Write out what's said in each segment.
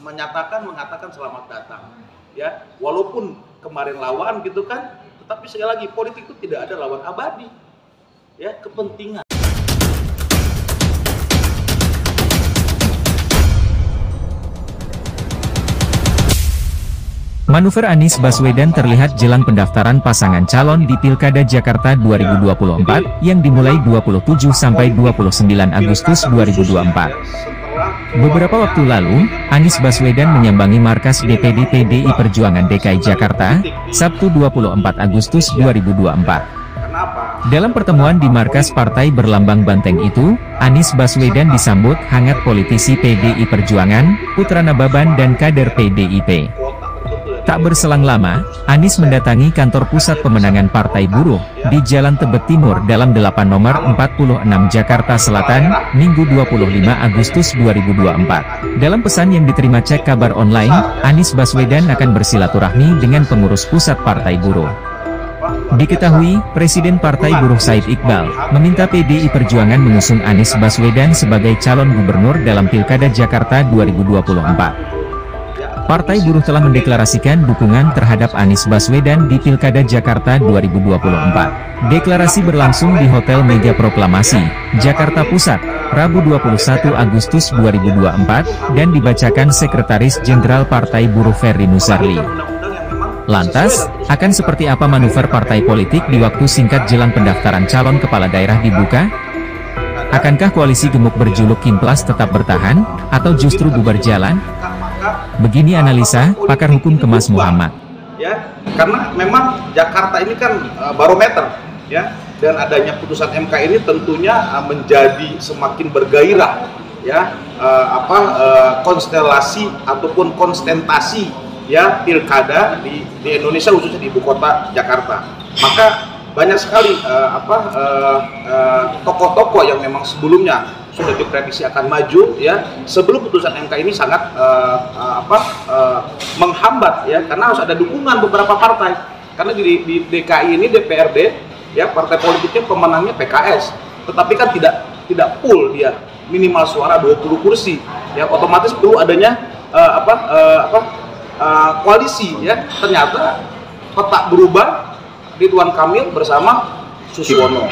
mengatakan selamat datang. Ya, walaupun kemarin lawan gitu kan, tetapi sekali lagi politik itu tidak ada lawan abadi. Ya, kepentingan. Manuver Anies Baswedan terlihat jelang pendaftaran pasangan calon di Pilkada Jakarta 2024 yang dimulai 27 sampai 29 Agustus 2024. Beberapa waktu lalu, Anies Baswedan menyambangi markas DPD PDI Perjuangan DKI Jakarta, Sabtu 24 Agustus 2024. Dalam pertemuan di markas partai berlambang banteng itu, Anies Baswedan disambut hangat politisi PDI Perjuangan, Putra Nababan dan kader PDIP. Tak berselang lama, Anies mendatangi kantor pusat pemenangan Partai Buruh di Jalan Tebet Timur dalam 8 nomor 46 Jakarta Selatan, Minggu 25 Agustus 2024. Dalam pesan yang diterima Cek Kabar Online, Anies Baswedan akan bersilaturahmi dengan pengurus pusat Partai Buruh. Diketahui, Presiden Partai Buruh Said Iqbal meminta PDI Perjuangan mengusung Anies Baswedan sebagai calon gubernur dalam Pilkada Jakarta 2024. Partai Buruh telah mendeklarasikan dukungan terhadap Anies Baswedan di Pilkada Jakarta 2024. Deklarasi berlangsung di Hotel Mega Proklamasi, Jakarta Pusat, Rabu 21 Agustus 2024, dan dibacakan Sekretaris Jenderal Partai Buruh Ferry Nusarli. Lantas, akan seperti apa manuver partai politik di waktu singkat jelang pendaftaran calon kepala daerah dibuka? Akankah koalisi gemuk berjuluk Kimplas tetap bertahan, atau justru bubar jalan? Begini analisa pakar hukum Kemas Muhammad. Ya, karena memang Jakarta ini kan barometer, ya, dan adanya putusan MK ini tentunya menjadi semakin bergairah, ya, konstelasi ataupun konstentasi, ya, pilkada di Indonesia khususnya di ibu kota Jakarta. Maka banyak sekali tokoh-tokoh yang memang sebelumnya sudah diprediksi akan maju, ya, sebelum putusan MK ini sangat menghambat, ya, karena harus ada dukungan beberapa partai. Karena di DKI ini DPRD, ya, partai politiknya pemenangnya PKS, tetapi kan tidak full dia, minimal suara 20 kursi, ya, otomatis perlu adanya koalisi, ya. Ternyata peta berubah, Ridwan Kamil bersama Suswono,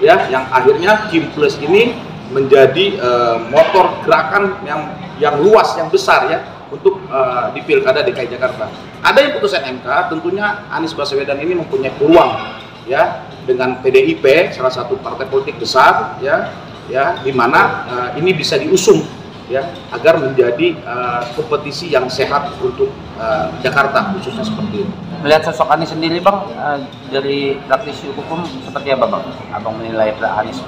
ya, yang akhirnya Kimplas ini menjadi motor gerakan yang luas, yang besar, ya, untuk di Pilkada DKI Jakarta. Ada yang putusan MK, tentunya Anies Baswedan ini mempunyai peluang, ya, dengan PDIP, salah satu partai politik besar, ya, di mana ini bisa diusung, ya, agar menjadi kompetisi yang sehat untuk Jakarta khususnya seperti ini. Melihat sosok Anies sendiri, Bang, dari praktisi hukum seperti apa, Bang? Abang menilai Anies?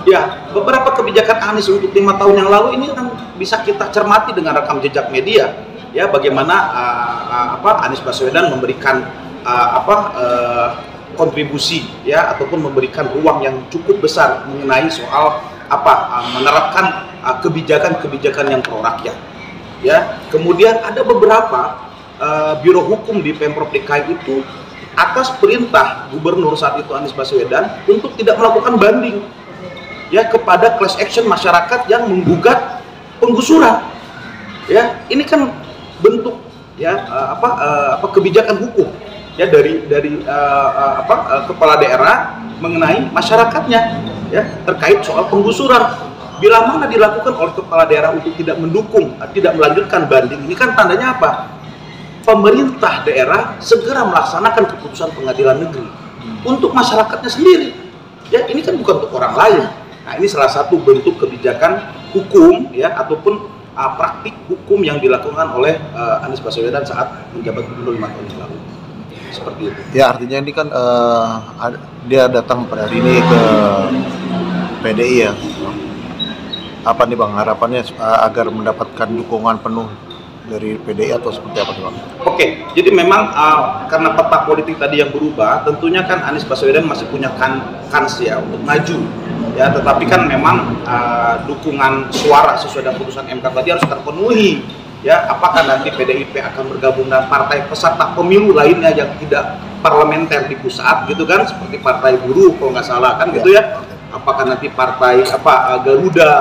Ya, beberapa kebijakan Anies untuk 5 tahun yang lalu ini kan bisa kita cermati dengan rekam jejak media, ya, bagaimana Anies Baswedan memberikan kontribusi, ya, ataupun memberikan ruang yang cukup besar mengenai soal menerapkan kebijakan-kebijakan yang pro rakyat, ya. Kemudian ada beberapa biro hukum di Pemprov DKI itu atas perintah Gubernur saat itu Anies Baswedan untuk tidak melakukan banding, ya, kepada class action masyarakat yang menggugat penggusuran, ya. Ini kan bentuk, ya, kebijakan hukum, ya, dari kepala daerah mengenai masyarakatnya, ya, terkait soal penggusuran. Bila mana dilakukan oleh kepala daerah untuk tidak mendukung, tidak melanjutkan banding, ini kan tandanya apa? Pemerintah daerah segera melaksanakan keputusan pengadilan negeri untuk masyarakatnya sendiri, ya. Ini kan bukan untuk orang lain. Nah, ini salah satu bentuk kebijakan hukum, ya, ataupun praktik hukum yang dilakukan oleh Anies Baswedan saat menjabat gubernur 5 tahun yang lalu. Seperti itu. Ya, artinya ini kan dia datang pada hari ini ke PDI, ya. Apa nih, Bang, harapannya agar mendapatkan dukungan penuh dari PDI atau seperti apa, Bang? Oke, jadi memang karena peta politik tadi yang berubah, tentunya kan Anies Baswedan masih punya kans, ya, untuk maju, ya, tetapi kan memang dukungan suara sesuai dengan putusan MK tadi harus terpenuhi, ya. Apakah nanti PDIP akan bergabung dengan partai peserta pemilu lainnya yang tidak parlementer di pusat, gitu kan, seperti Partai Buruh kalau nggak salah kan, gitu, ya. apakah nanti partai Garuda,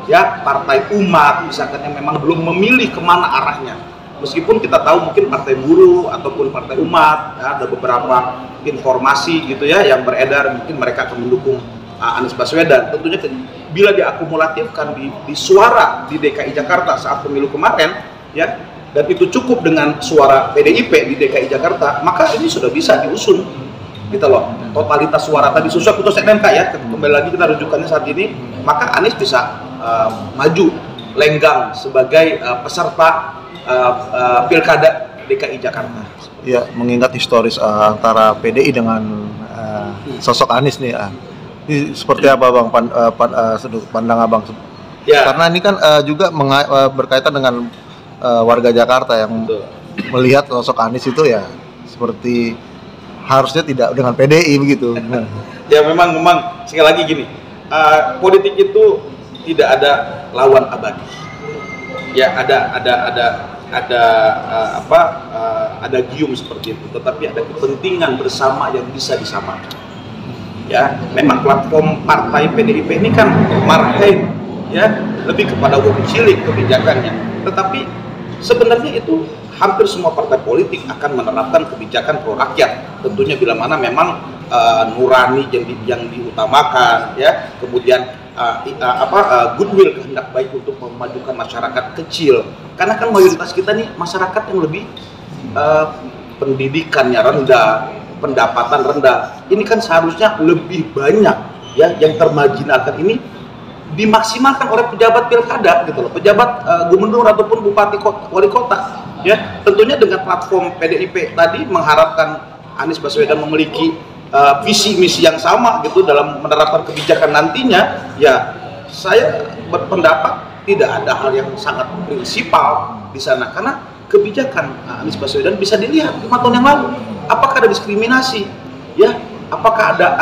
ya partai umat misalkan yang memang belum memilih kemana arahnya. Meskipun kita tahu mungkin partai buruh ataupun partai umat, ya, ada beberapa informasi gitu ya yang beredar mungkin mereka akan mendukung Anies Baswedan. Tentunya bila diakumulatifkan di suara di DKI Jakarta saat pemilu kemarin, ya, dan itu cukup dengan suara PDIP di DKI Jakarta, maka ini sudah bisa diusung, gitu loh. Totalitas suara tadi sesuai putusan MK ya, kembali lagi kita rujukannya saat ini, maka Anies bisa maju lenggang sebagai peserta pilkada DKI Jakarta. Ya, mengingat historis antara PDI dengan sosok Anies nih, ini seperti apa Bang sudut pandang Abang? Ya. Karena ini kan juga berkaitan dengan warga Jakarta yang Betul. melihat sosok Anies itu ya seperti harusnya tidak dengan PDI begitu. Ya memang sekali lagi gini, politik itu tidak ada lawan abadi. Ya ada gium seperti itu, tetapi ada kepentingan bersama yang bisa disamakan. Ya, memang platform partai PDIP ini kan marhain, ya, lebih kepada wong cilik kebijakannya. Tetapi sebenarnya itu hampir semua partai politik akan menerapkan kebijakan pro rakyat. Tentunya bila mana memang nurani yang diutamakan, ya, kemudian goodwill, kehendak baik untuk memajukan masyarakat kecil. Karena kan mayoritas kita nih masyarakat yang lebih pendidikannya rendah, pendapatan rendah. Ini kan seharusnya lebih banyak, ya, yang termarginalkan ini dimaksimalkan oleh pejabat pilkada gitu loh, pejabat gubernur ataupun bupati wali kota. Ya, tentunya dengan platform PDIP tadi mengharapkan Anies Baswedan memiliki visi misi yang sama gitu dalam menerapkan kebijakan nantinya. Ya, saya berpendapat tidak ada hal yang sangat prinsipal di sana, karena kebijakan Anies Baswedan bisa dilihat 5 tahun yang lalu. Apakah ada diskriminasi? Ya, apakah ada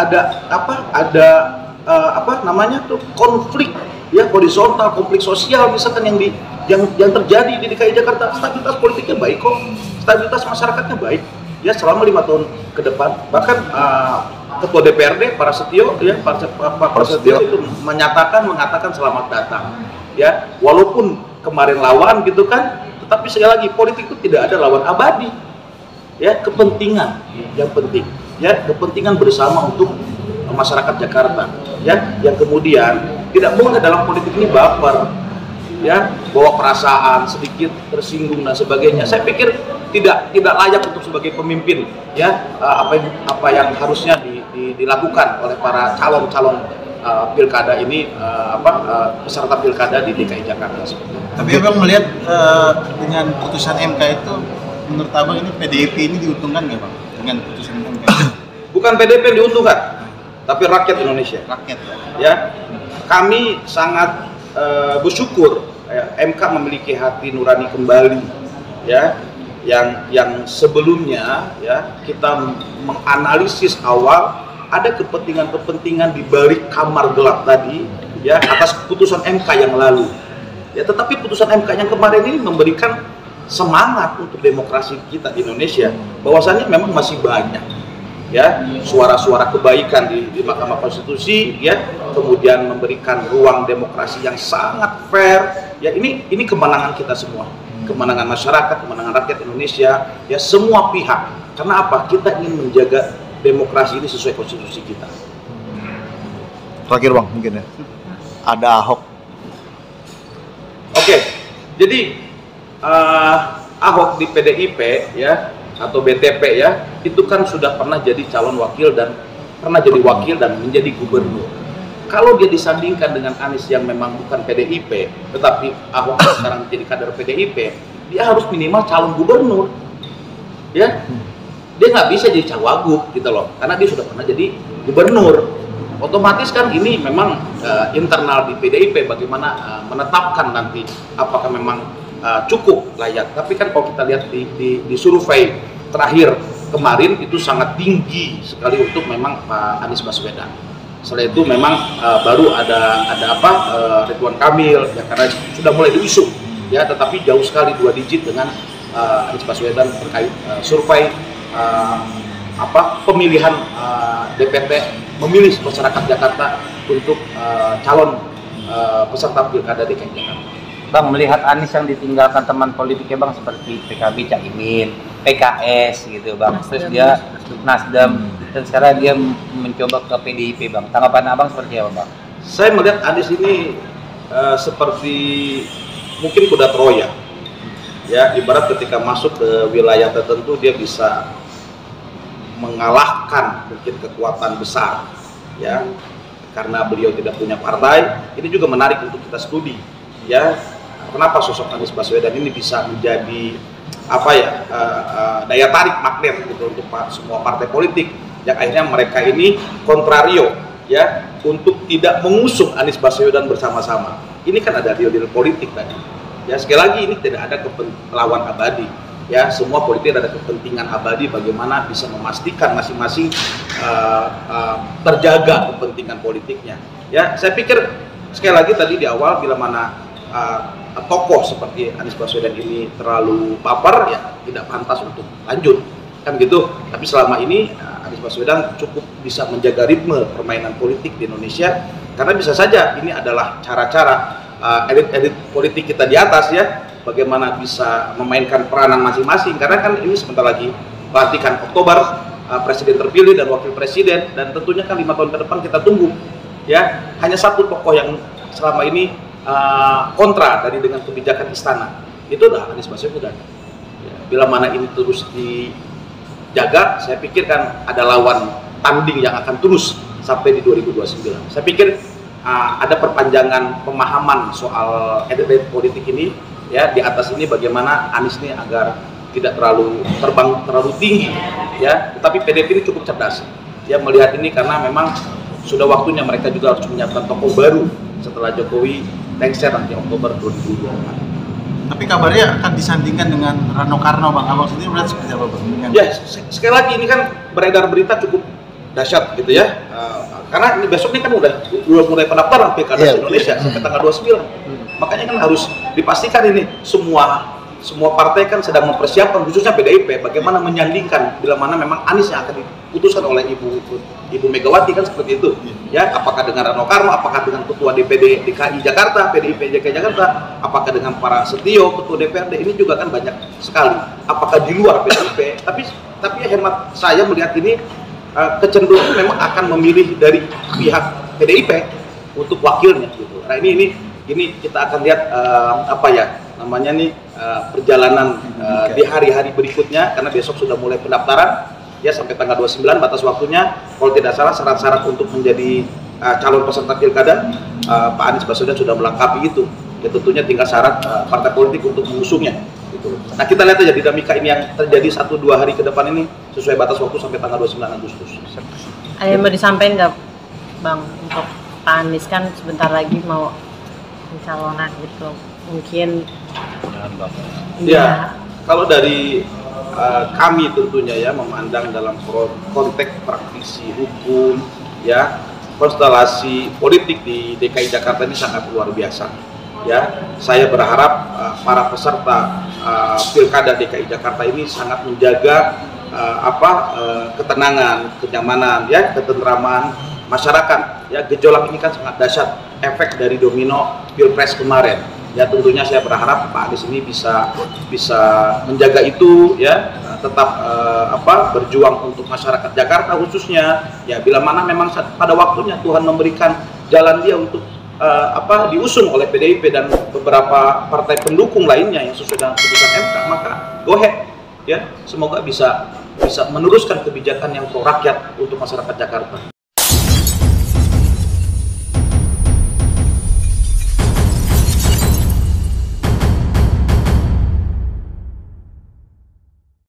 konflik, ya, horizontal, konflik sosial misalkan yang terjadi di DKI Jakarta? Stabilitas politiknya baik kok, stabilitas masyarakatnya baik, ya, selama 5 tahun ke depan. Bahkan Ketua DPRD Pak Prasetyo, ya, Pak Prasetyo itu mengatakan selamat datang, ya, walaupun kemarin lawan gitu kan, tetapi sekali lagi politik itu tidak ada lawan abadi, ya, kepentingan yang penting, ya, kepentingan bersama untuk masyarakat Jakarta, ya, yang kemudian tidak boleh dalam politik ini baper, ya, bawa perasaan sedikit tersinggung dan sebagainya. Saya pikir tidak layak untuk sebagai pemimpin, ya, apa yang harusnya dilakukan oleh para calon pilkada ini, peserta pilkada di DKI Jakarta. Tapi Abang melihat dengan putusan MK itu, menurut Abang ini PDIP ini diuntungkan nggak Bang dengan putusan MK? Bukan PDIP yang diuntungkan, tapi rakyat Indonesia. Rakyat, ya. Kami sangat bersyukur, ya, MK memiliki hati nurani kembali, ya, yang sebelumnya, ya, kita menganalisis awal ada kepentingan di balik kamar gelap tadi, ya, atas putusan MK yang lalu. Ya, tetapi putusan MK yang kemarin ini memberikan semangat untuk demokrasi kita di Indonesia, bahwasannya memang masih banyak, ya, suara-suara kebaikan di Mahkamah Konstitusi, ya, kemudian memberikan ruang demokrasi yang sangat fair. Ya, ini kemenangan kita semua, kemenangan masyarakat, kemenangan rakyat Indonesia, ya, semua pihak. Karena apa? Kita ingin menjaga demokrasi ini sesuai konstitusi kita. Terakhir Bang, mungkin ya, ada Ahok. Oke, jadi Ahok di PDIP, ya, atau BTP, ya, itu kan sudah pernah jadi calon wakil dan menjadi gubernur. Kalau dia disandingkan dengan Anies yang memang bukan PDIP, tetapi Ahok sekarang jadi kader PDIP, dia harus minimal calon gubernur, ya. Dia nggak bisa jadi cawagup gitu loh, karena dia sudah pernah jadi gubernur. Otomatis kan ini memang internal di PDIP bagaimana menetapkan nanti apakah memang cukup layak. Tapi kan kalau kita lihat di survei terakhir kemarin itu sangat tinggi sekali untuk memang Pak Anies Baswedan. Setelah itu memang baru ada Ridwan Kamil, ya, karena sudah mulai diusung, ya, tetapi jauh sekali 2 digit dengan Anies Baswedan terkait survei pemilihan DPT, memilih masyarakat Jakarta untuk calon peserta Pilkada DKI Jakarta. Bang, melihat Anies yang ditinggalkan teman politiknya Bang seperti PKB, Caimin, PKS gitu Bang, terus dia Nasdem, dan sekarang dia mencoba ke PDIP Bang. Tanggapan Abang seperti apa Bang? Saya melihat Anies ini seperti mungkin kuda Troya. Ya, ibarat ketika masuk ke wilayah tertentu dia bisa mengalahkan mungkin kekuatan besar, ya, karena beliau tidak punya partai. Ini juga menarik untuk kita studi, ya. Kenapa sosok Anies Baswedan ini bisa menjadi daya tarik magnet gitu untuk semua partai politik, yang akhirnya mereka ini kontrario, ya, untuk tidak mengusung Anies Baswedan bersama-sama. Ini kan ada deal-deal politik tadi, ya. Sekali lagi ini tidak ada lawan abadi, ya. Semua politik ada kepentingan abadi, bagaimana bisa memastikan masing-masing terjaga kepentingan politiknya, ya. Saya pikir sekali lagi tadi di awal, bila mana tokoh seperti Anies Baswedan ini terlalu baper, ya tidak pantas untuk lanjut, kan gitu. Tapi selama ini Anies Baswedan cukup bisa menjaga ritme permainan politik di Indonesia, karena bisa saja ini adalah cara-cara elit-elit politik kita di atas, ya, bagaimana bisa memainkan peranan masing-masing. Karena kan ini sebentar lagi pelantikan Oktober, presiden terpilih dan wakil presiden, dan tentunya kan 5 tahun ke depan kita tunggu, ya. Hanya satu tokoh yang selama ini kontra dengan kebijakan istana, itu adalah Anies Baswedan. Ya, bila mana ini terus dijaga, saya pikir kan ada lawan tanding yang akan terus sampai di 2029. Saya pikir ada perpanjangan pemahaman soal elit politik ini, ya. Di atas ini bagaimana Anies ini agar tidak terbang terlalu tinggi, ya. Tetapi PDIP ini cukup cerdas, ya, melihat ini, karena memang sudah waktunya mereka juga harus menyiapkan tokoh baru setelah Jokowi lengser nanti Oktober 2024. Tapi kabarnya akan disandingkan dengan Rano Karno Bang. Abang sendiri melihat seperti apa Bang? Ya, sekali lagi ini kan beredar berita cukup dahsyat gitu, ya. Karena ini besok ini kan udah mulai pendaftaran Pilkada Indonesia sampai tanggal 29. Makanya kan harus dipastikan ini semua partai kan sedang mempersiapkan, khususnya PDIP, bagaimana menyandingkan bila mana memang Anies yang akan diputuskan oleh Ibu Megawati, kan seperti itu, ya. Apakah dengan Rano Karno, apakah dengan Ketua DPD DKI Jakarta, PDIP DKI Jakarta, apakah dengan para Setio, Ketua DPRD, ini juga kan banyak sekali. Apakah di luar PDIP? Tapi hemat saya melihat ini kecenderungan memang akan memilih dari pihak PDIP untuk wakilnya, gitu. Nah ini kita akan lihat perjalanan di hari-hari berikutnya, karena besok sudah mulai pendaftaran, ya, sampai tanggal 29 batas waktunya. Kalau tidak salah syarat-syarat untuk menjadi calon peserta Pilkada, Pak Anies Baswedan sudah melengkapi itu, ya. Tentunya tinggal syarat partai politik untuk mengusungnya, gitu. Nah, kita lihat aja dinamika ini yang terjadi 1-2 hari ke depan ini sesuai batas waktu sampai tanggal 29 Agustus. Ada yang mau disampaikan nggak Bang untuk Pak Anies, kan sebentar lagi mau pencalonan gitu, mungkin ya, kalau dari kami tentunya, ya, memandang dalam konteks praktisi hukum, ya, konstelasi politik di DKI Jakarta ini sangat luar biasa, ya. Saya berharap para peserta Pilkada DKI Jakarta ini sangat menjaga ketenangan, kenyamanan, ya, ketentraman masyarakat, ya. Gejolak ini kan sangat dahsyat, efek dari domino Pilpres kemarin, ya. Tentunya saya berharap Pak Anies ini bisa menjaga itu, ya, tetap berjuang untuk masyarakat Jakarta khususnya, ya. Bila mana memang pada waktunya Tuhan memberikan jalan dia untuk diusung oleh PDIP dan beberapa partai pendukung lainnya yang sesuai dengan putusan MK, maka go ahead, ya. Semoga bisa meneruskan kebijakan yang pro rakyat untuk masyarakat Jakarta.